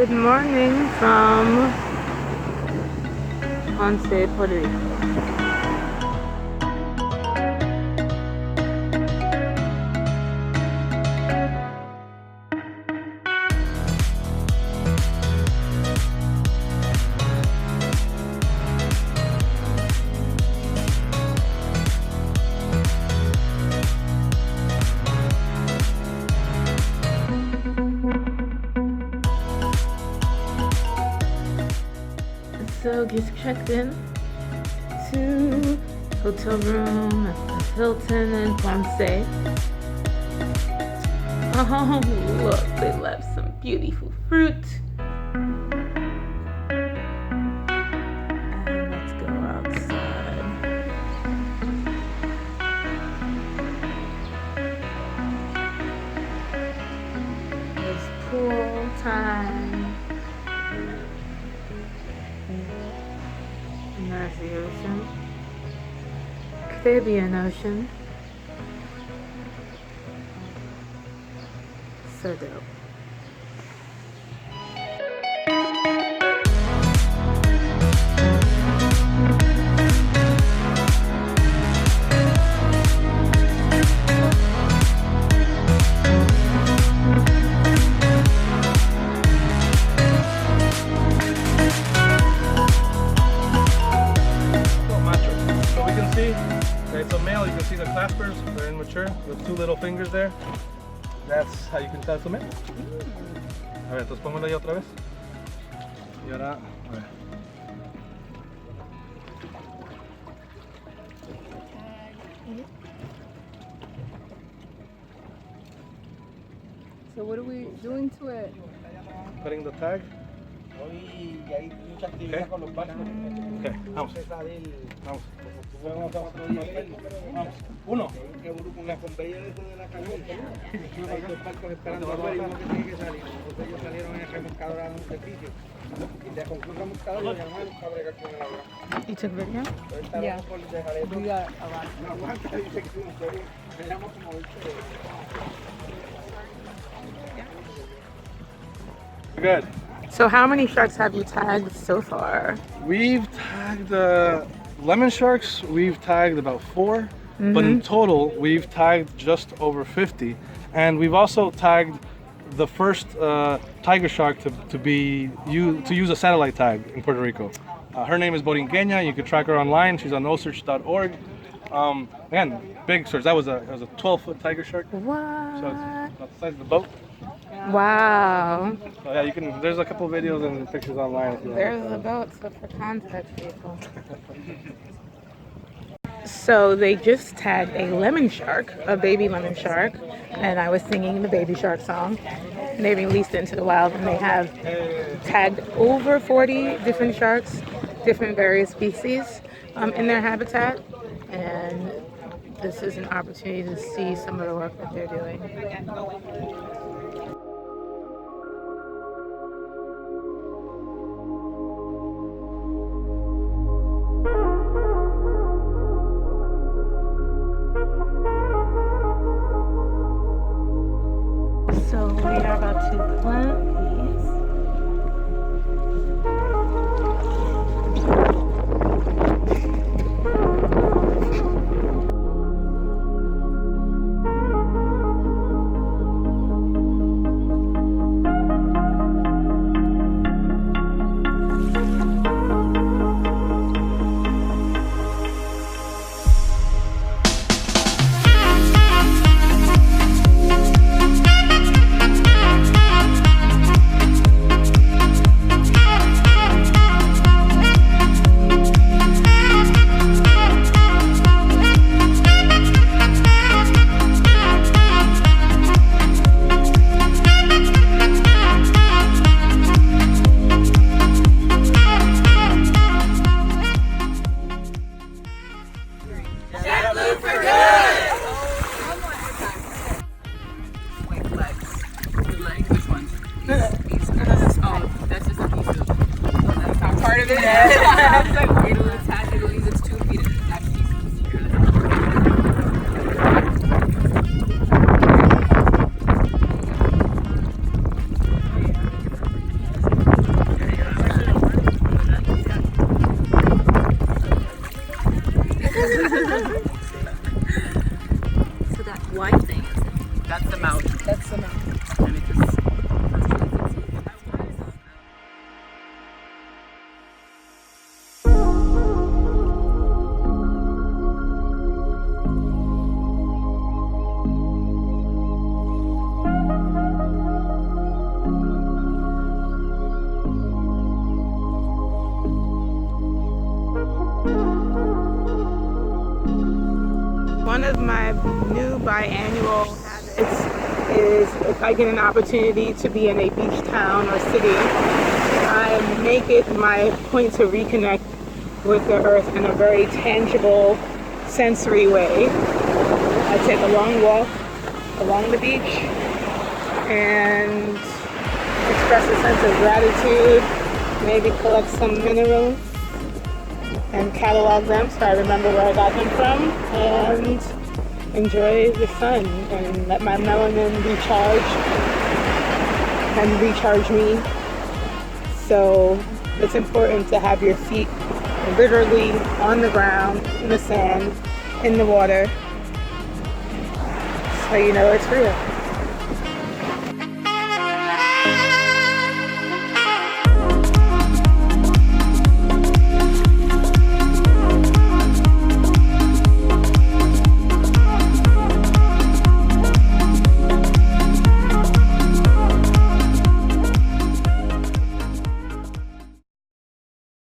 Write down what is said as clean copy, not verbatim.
Good morning from Ponce, Puerto Rico. So just checked in to hotel room at the Hilton in Ponce. Oh look, they left some beautiful fruit. And let's go outside. It's pool time. And there's the ocean. Carribean Ocean. So dope. It's a male, you can see the claspers, they're immature, with two little fingers there. That's how you can tell it's a male. A ver, entonces póngalo ahí otra vez. Y ahora, a ver. So what are we doing to it? Putting the tag. Hay mucha actividad con los barcos. Okay, vamos. Vamos. Vamos. Uno. Con la bombilla de la camión. Hay dos barcos esperando afuera y uno que tiene que salir. Entonces ellos salieron en el remolcador a un servicio. Y de concluir el remolcador lo llamaron a bregar con el agua. You took video? Yeah. We got a lot. No aguanta, dice que me llamo como Good. So how many sharks have you tagged so far? We've tagged lemon sharks, we've tagged about 4, but in total we've tagged just over 50. And we've also tagged the first tiger shark to use a satellite tag in Puerto Rico. Her name is mqny. You can track her online. She's on nosearch.org. Again, big search. That was a 12-foot tiger shark. What? So it's about the size of the boat. Wow. So yeah, you can. There's a couple videos and pictures online. If you There's want the boat, so for context, people. So they just tagged a lemon shark, a baby lemon shark, and I was singing the baby shark song. And they released it into the wild, and they have tagged over 40 different sharks, different various species in their habitat. And this is an opportunity to see some of the work that they're doing. So we are about to plant these. JetBlue for good! White flags. Blue legs, which one? These girls. Oh, that's just a piece of. That's not part of it. I was like, wait a little tad, it leaves its 2 feet. That piece is And it just One of my new biannual habits is if I get an opportunity to be in a beach town or city, I make it my point to reconnect with the earth in a very tangible, sensory way. I take a long walk along the beach and express a sense of gratitude, maybe collect some minerals and catalog them so I remember where I got them from, and enjoy the sun and let my melanin recharge and recharge me. So it's important to have your feet literally on the ground, in the sand, in the water, so you know it's real.